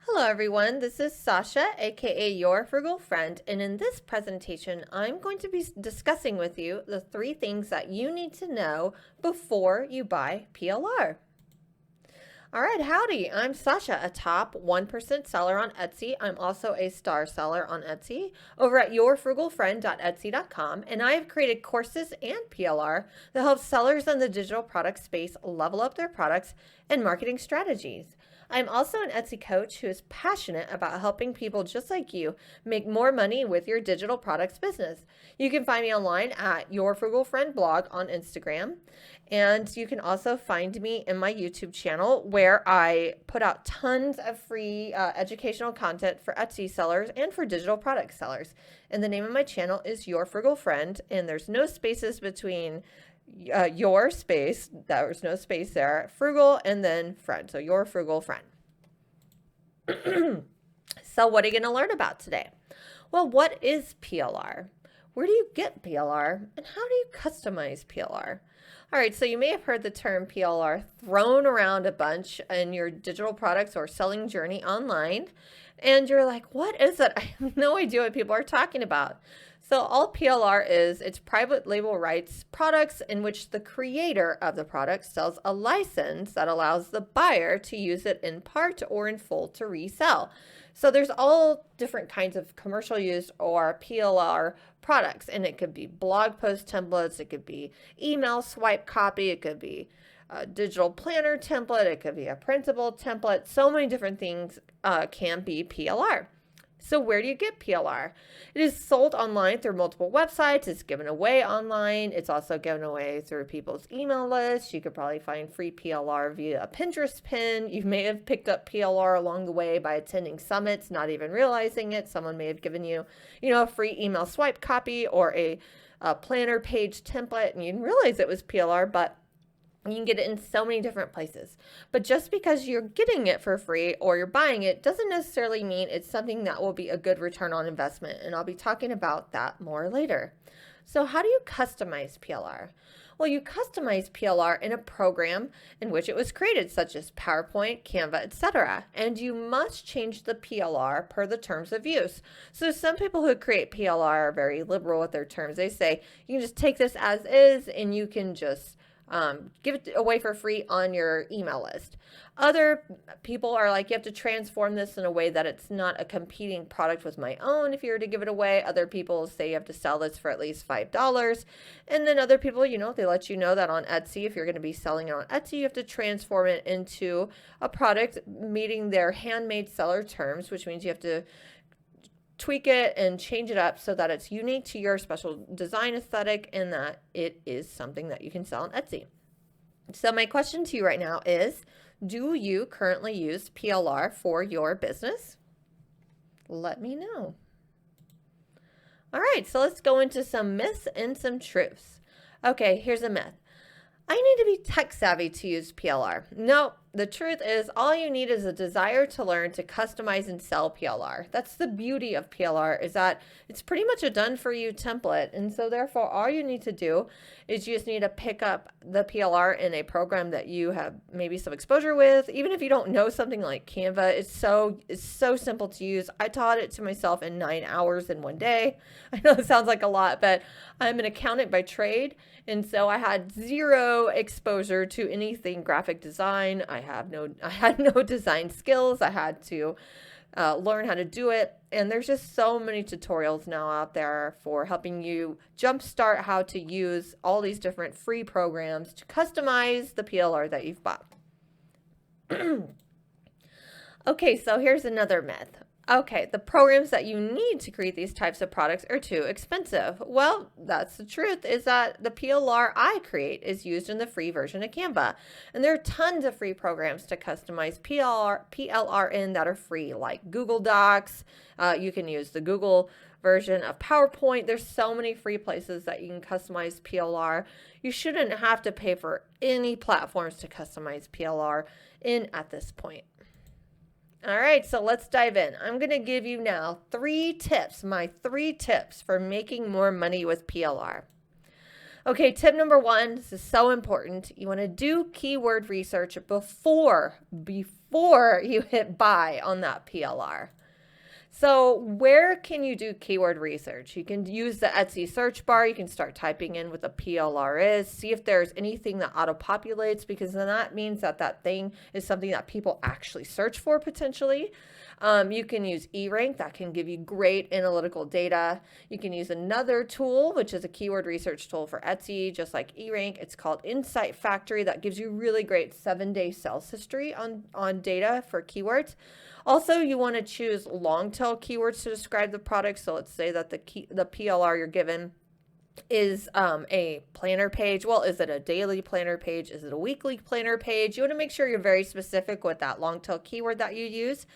Hello everyone, this is Sasha, aka Your Frugal Friend, and in this presentation I'm going to be discussing with you the 3 things that you need to know before you buy PLR. Alright, howdy, I'm Sasha, a top 1% seller on Etsy. I'm also a star seller on Etsy over at yourfrugalfriend.etsy.com, and I have created courses and PLR that help sellers in the digital product space level up their products and marketing strategies. I'm also an Etsy coach who is passionate about helping people just like you make more money with your digital products business. You can find me online at Your Frugal Friend blog on Instagram, and you can also find me in my YouTube channel where I put out tons of free educational content for Etsy sellers and for digital product sellers. And the name of my channel is Your Frugal Friend, and there's no spaces between your space, there's no space there, frugal, and then friend. So Your Frugal Friend. So what are you going to learn about today? Well, what is PLR? Where do you get PLR? And how do you customize PLR? All right, so you may have heard the term PLR thrown around a bunch in your digital products or selling journey online, and you're like, what is it? I have no idea what people are talking about. So all PLR is, it's private label rights products in which the creator of the product sells a license that allows the buyer to use it in part or in full to resell. So there's all different kinds of commercial use or PLR products, and it could be blog post templates, it could be email swipe copy, it could be a digital planner template, it could be a printable template. So many different things can be PLR. So where do you get PLR? It is sold online through multiple websites. It's given away online. It's also given away through people's email lists. You could probably find free PLR via a Pinterest pin. You may have picked up PLR along the way by attending summits, not even realizing it. Someone may have given you, a free email swipe copy or a planner page template, and you didn't realize it was PLR, but you can get it in so many different places. But just because you're getting it for free or you're buying it doesn't necessarily mean it's something that will be a good return on investment. And I'll be talking about that more later. So how do you customize PLR? Well, you customize PLR in a program in which it was created, such as PowerPoint, Canva, etc. And you must change the PLR per the terms of use. So some people who create PLR are very liberal with their terms. They say you can just take this as is and you can just give it away for free on your email list. Other people are like, you have to transform this in a way that it's not a competing product with my own if you were to give it away. Other people say you have to sell this for at least $5. And then other people, they let you know that on Etsy, if you're going to be selling it on Etsy, you have to transform it into a product meeting their handmade seller terms, which means you have to tweak it and change it up so that it's unique to your special design aesthetic and that it is something that you can sell on Etsy. So my question to you right now is, do you currently use PLR for your business? Let me know. All right, so let's go into some myths and some truths. Okay, here's a myth. I need to be tech savvy to use PLR. No, the truth is all you need is a desire to learn to customize and sell PLR. That's the beauty of PLR, is that it's pretty much a done for you template. And so therefore all you need to do is you just need to pick up the PLR in a program that you have maybe some exposure with. Even if you don't know something like Canva, it's so simple to use. I taught it to myself in 9 hours in one day. I know it sounds like a lot, but I'm an accountant by trade. And so I had zero exposure to anything graphic design. I had no design skills. I had to learn how to do it. And there's just so many tutorials now out there for helping you jumpstart how to use all these different free programs to customize the PLR that you've bought. Okay, so here's another myth. Okay, the programs that you need to create these types of products are too expensive. Well, that's the truth, is that the PLR I create is used in the free version of Canva. And there are tons of free programs to customize PLR in that are free, like Google Docs. You can use the Google version of PowerPoint. There's so many free places that you can customize PLR. You shouldn't have to pay for any platforms to customize PLR in at this point. All right, so let's dive in. I'm going to give you now my 3 tips for making more money with PLR. Okay, tip number 1, this is so important. You want to do keyword research before before you hit buy on that PLR. So where can you do keyword research? You can use the Etsy search bar. You can start typing in what the PLR is, see if there's anything that auto-populates, because then that means that that thing is something that people actually search for potentially. You can use eRank. That can give you great analytical data. You can use another tool, which is a keyword research tool for Etsy, just like eRank. It's called Insight Factory. That gives you really great 7-day sales history on data for keywords. Also, you want to choose long tail keywords to describe the product. So let's say that the PLR you're given is a planner page. Well, is it a daily planner page? Is it a weekly planner page? You want to make sure you're very specific with that long tail keyword that you use.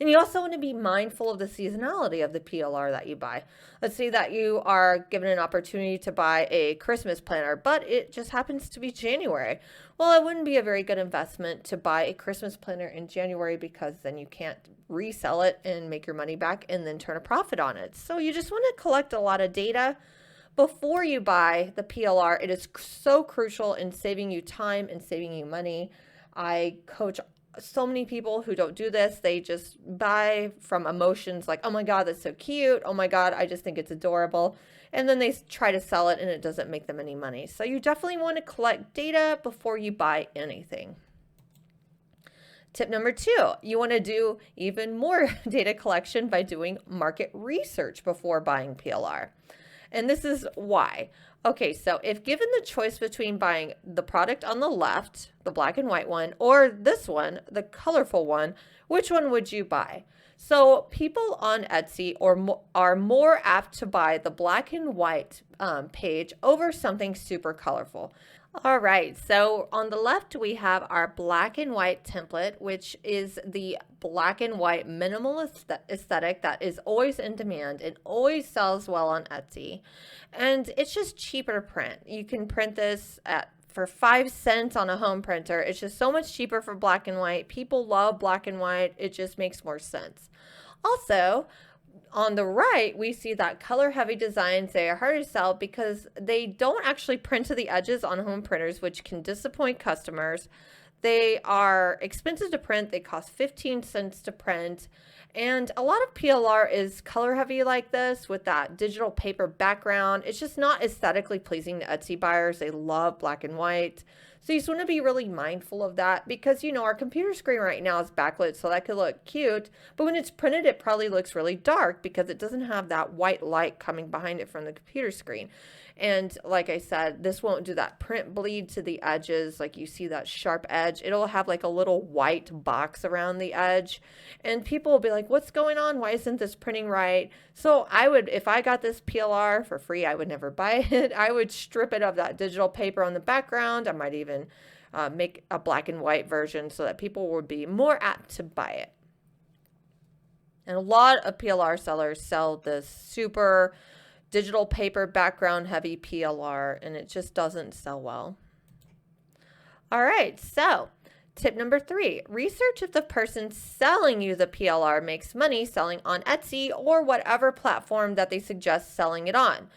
And you also want to be mindful of the seasonality of the PLR that you buy. Let's say that you are given an opportunity to buy a Christmas planner, but it just happens to be January. Well, it wouldn't be a very good investment to buy a Christmas planner in January, because then you can't resell it and make your money back and then turn a profit on it. So you just want to collect a lot of data before you buy the PLR. It is so crucial in saving you time and saving you money. I coach so many people who don't do this. They just buy from emotions like, oh my God, that's so cute. Oh my God, I just think it's adorable. And then they try to sell it and it doesn't make them any money. So you definitely want to collect data before you buy anything. Tip number 2, you want to do even more data collection by doing market research before buying PLR. And this is why. Okay, so if given the choice between buying the product on the left, the black and white one, or this one, the colorful one, which one would you buy? So people on Etsy are more apt to buy the black and white page over something super colorful. All right, so on the left we have our black and white template, which is the black and white minimal aesthetic that is always in demand and always sells well on Etsy. And it's just cheaper to print. You can print this for 5 cents on a home printer. It's just so much cheaper for black and white. People love black and white. It just makes more sense. Also, on the right, we see that color heavy designs, they are harder to sell because they don't actually print to the edges on home printers, which can disappoint customers. They are expensive to print. They cost 15 cents to print. And a lot of PLR is color heavy like this with that digital paper background. It's just not aesthetically pleasing to Etsy buyers. They love black and white. So you just want to be really mindful of that, because, you know, our computer screen right now is backlit, so that could look cute. But when it's printed, it probably looks really dark because it doesn't have that white light coming behind it from the computer screen. And like I said, this won't do that print bleed to the edges. Like you see that sharp edge, it'll have like a little white box around the edge. And people will be like, what's going on? Why isn't this printing right? So I would, if I got this PLR for free, I would never buy it. I would strip it of that digital paper on the background. I might even make a black and white version so that people would be more apt to buy it. And a lot of PLR sellers sell this super digital paper background heavy PLR, and it just doesn't sell well. All right, so tip number 3, research if the person selling you the PLR makes money selling on Etsy or whatever platform that they suggest selling it on.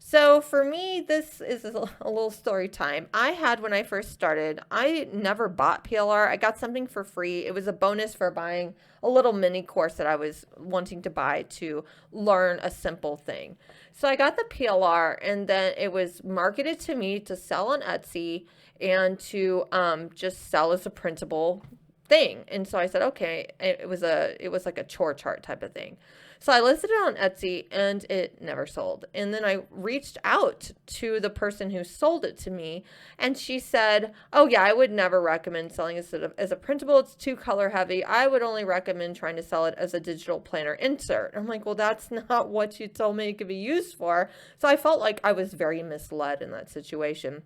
So for me, this is a little story time. I had, when I first started, I never bought PLR. I got something for free. It was a bonus for buying a little mini course that I was wanting to buy to learn a simple thing. So I got the PLR, and then it was marketed to me to sell on Etsy and to just sell as a printable thing. And so I said, okay, it was like a chore chart type of thing. So I listed it on Etsy and it never sold. And then I reached out to the person who sold it to me, and she said, oh yeah, I would never recommend selling it as a printable. It's too color heavy. I would only recommend trying to sell it as a digital planner insert. I'm like, well, that's not what you told me it could be used for. So I felt like I was very misled in that situation.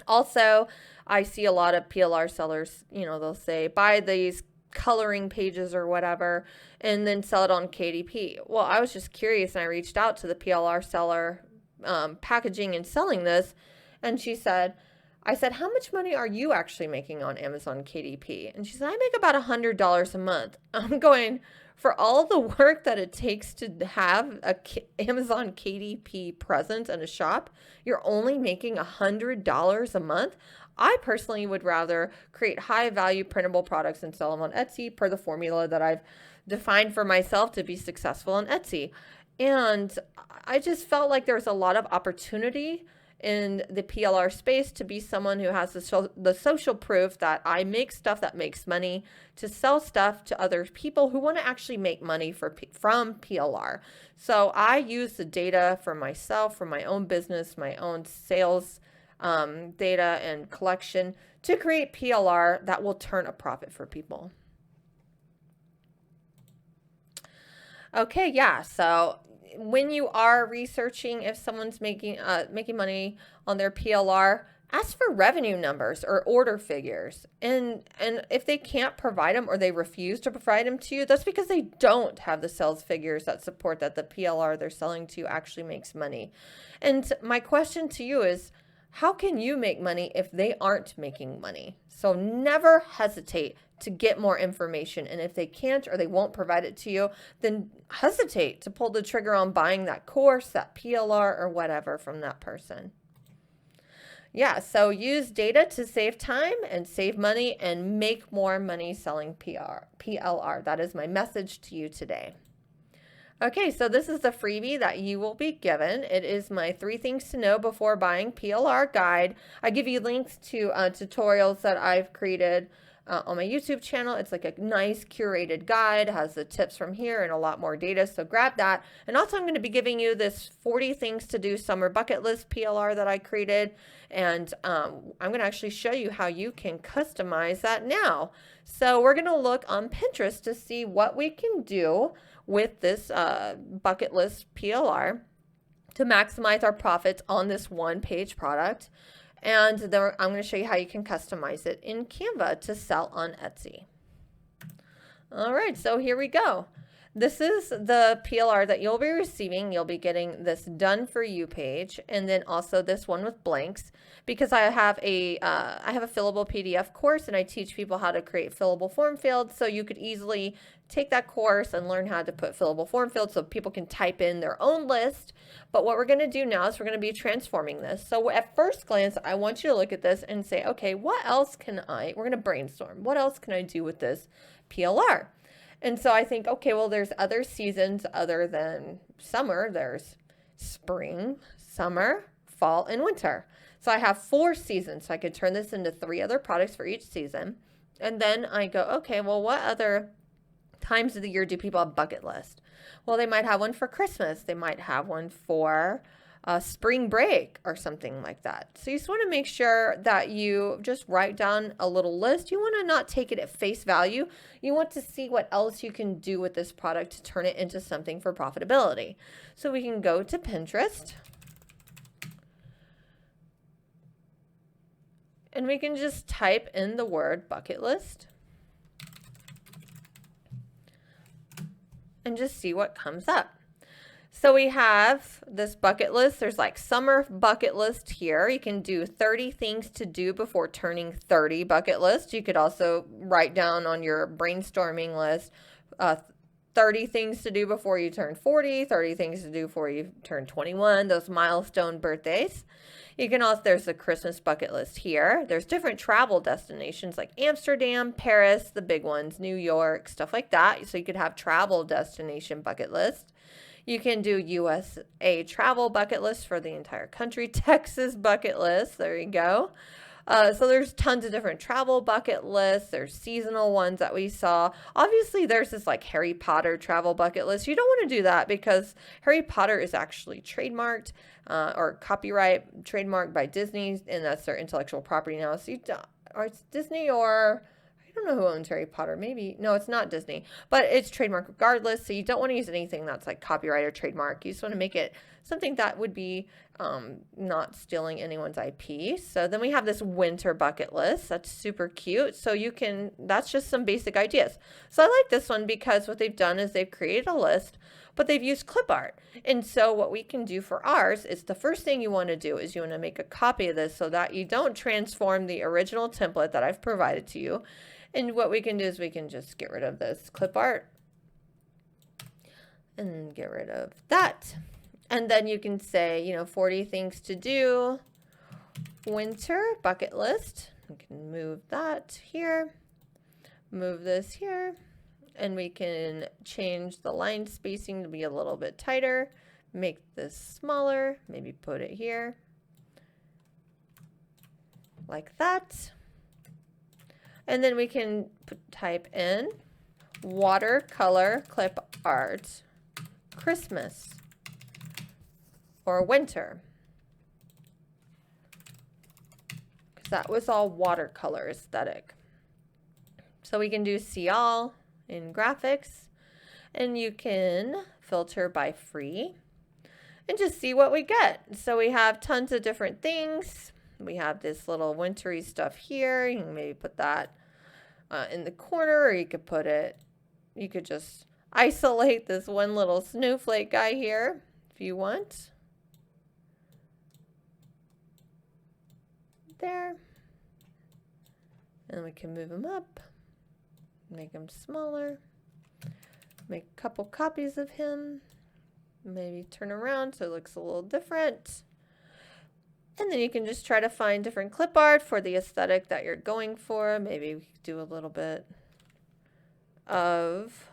Also, I see a lot of PLR sellers, you know, they'll say, buy these coloring pages or whatever, and then sell it on KDP. Well, I was just curious, and I reached out to the PLR seller packaging and selling this, and I said, how much money are you actually making on Amazon KDP? And she said, I make about $100 a month. I'm going, for all the work that it takes to have a Amazon KDP presence in a shop, you're only making $100 a month? I personally would rather create high value printable products and sell them on Etsy per the formula that I've defined for myself to be successful on Etsy. And I just felt like there's a lot of opportunity in the PLR space to be someone who has the social proof that I make stuff that makes money, to sell stuff to other people who want to actually make money from PLR. So I use the data for myself, for my own business, my own sales data and collection to create PLR that will turn a profit for people. Okay, yeah, so when you are researching if someone's making money on their PLR, ask for revenue numbers or order figures. And if they can't provide them or they refuse to provide them to you, that's because they don't have the sales figures that support that the PLR they're selling to actually makes money. And my question to you is, how can you make money if they aren't making money? So never hesitate to get more information. And if they can't or they won't provide it to you, then hesitate to pull the trigger on buying that course, that PLR, or whatever from that person. Yeah, so use data to save time and save money and make more money selling PLR. That is my message to you today. Okay, so this is the freebie that you will be given. It is my 3 things to know before buying PLR guide. I give you links to tutorials that I've created on my YouTube channel. It's like a nice curated guide, has the tips from here and a lot more data, so grab that. And also I'm going to be giving you this 40 things to do summer bucket list PLR that I created, and I'm going to actually show you how you can customize that now. So we're going to look on Pinterest to see what we can do with this bucket list PLR to maximize our profits on this one-page product. And then I'm going to show you how you can customize it in Canva to sell on Etsy. All right, so here we go. This is the PLR that you'll be receiving. You'll be getting this done for you page, and then also this one with blanks, because I have a fillable PDF course, and I teach people how to create fillable form fields. So you could easily take that course and learn how to put fillable form fields so people can type in their own list. But what we're going to do now is we're going to be transforming this. So at first glance, I want you to look at this and say, okay, what else can we're going to brainstorm. What else can I do with this PLR? And so I think, okay, well, there's other seasons other than summer. There's spring, summer, fall, and winter. So I have 4 seasons. So I could turn this into 3 other products for each season. And then I go, okay, well, what other times of the year do people have bucket list? Well, they might have one for Christmas. They might have one for spring break or something like that. So you just want to make sure that you just write down a little list. You want to not take it at face value. You want to see what else you can do with this product to turn it into something for profitability. So we can go to Pinterest. And we can just type in the word bucket list. And just see what comes up. So we have this bucket list. There's like summer bucket list here. You can do 30 things to do before turning 30 bucket list. You could also write down on your brainstorming list 30 things to do before you turn 40, 30 things to do before you turn 21, those milestone birthdays. You can also, there's a Christmas bucket list here. There's different travel destinations like Amsterdam, Paris, the big ones, New York, stuff like that. So you could have travel destination bucket list. You can do USA travel bucket list for the entire country, Texas bucket list. There you go. So there's tons of different travel bucket lists. There's seasonal ones that we saw. Obviously, there's this like Harry Potter travel bucket list. You don't want to do that because Harry Potter is actually trademarked or copyright trademarked by Disney, and that's their intellectual property now. So or it's Disney, or I don't know who owns Harry Potter. Maybe, no, it's not Disney, but it's trademark regardless. So you don't want to use anything that's like copyright or trademark. You just want to make it something that would be not stealing anyone's IP. So then we have this winter bucket list. That's super cute. So you can, that's just some basic ideas. So I like this one because what they've done is they've created a list, but they've used clip art. And so what we can do for ours is the first thing you want to do is you want to make a copy of this so that you don't transform the original template that I've provided to you. And what we can do is we can just get rid of this clip art and get rid of that. And then you can say, 40 things to do winter bucket list. We can move that here, move this here, and we can change the line spacing to be a little bit tighter, make this smaller, maybe put it here, like that. And then we can type in watercolor clip art, Christmas, or winter. Because that was all watercolor aesthetic. So we can do see all in graphics, and you can filter by free and just see what we get. So we have tons of different things. We have this little wintry stuff here. You can maybe put that in the corner, or you could put it, you could just isolate this one little snowflake guy here if you want. There. And we can move him up, make him smaller, make a couple copies of him, maybe turn around so it looks a little different. And then you can just try to find different clip art for the aesthetic that you're going for. Maybe we could do a little bit of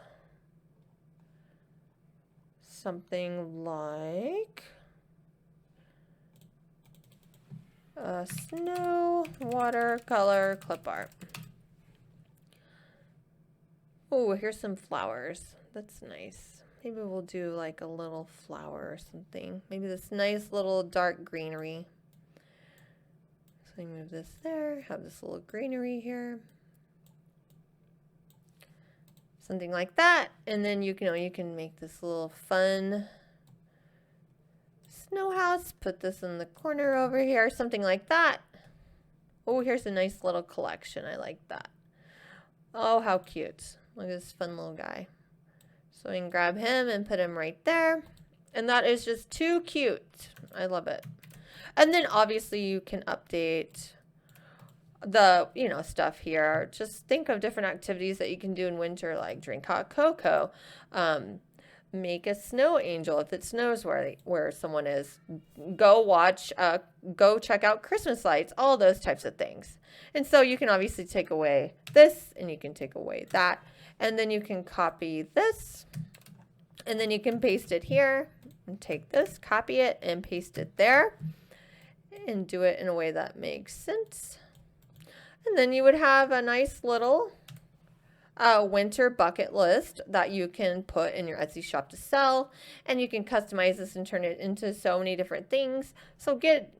something like a snow watercolor clip art. Oh, here's some flowers. That's nice. Maybe we'll do like a little flower or something. Maybe this nice little dark greenery. So we move this there, have this little greenery here. Something like that. And then you can make this little fun snow house. Put this in the corner over here, something like that. Oh, here's a nice little collection. I like that. Oh, how cute. Look at this fun little guy. So we can grab him and put him right there. And that is just too cute. I love it. And then obviously you can update the, stuff here. Just think of different activities that you can do in winter, like drink hot cocoa, make a snow angel if it snows where someone is, go check out Christmas lights, all those types of things. And so you can obviously take away this and you can take away that. And then you can copy this and then you can paste it here and take this, copy it and paste it there and do it in a way that makes sense. And then you would have a nice little winter bucket list that you can put in your Etsy shop to sell, and you can customize this and turn it into so many different things. So get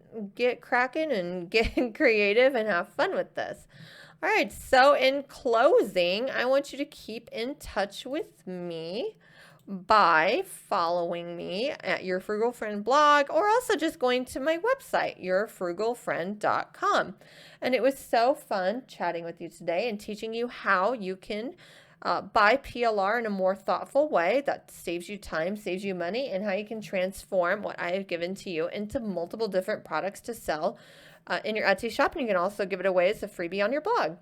cracking and get creative and have fun with this. All right, so in closing, I want you to keep in touch with me by following me at Your Frugal Friend blog, or also just going to my website, yourfrugalfriend.com. And it was so fun chatting with you today and teaching you how you can buy PLR in a more thoughtful way that saves you time, saves you money, and how you can transform what I have given to you into multiple different products to sell in your Etsy shop. And you can also give it away as a freebie on your blog.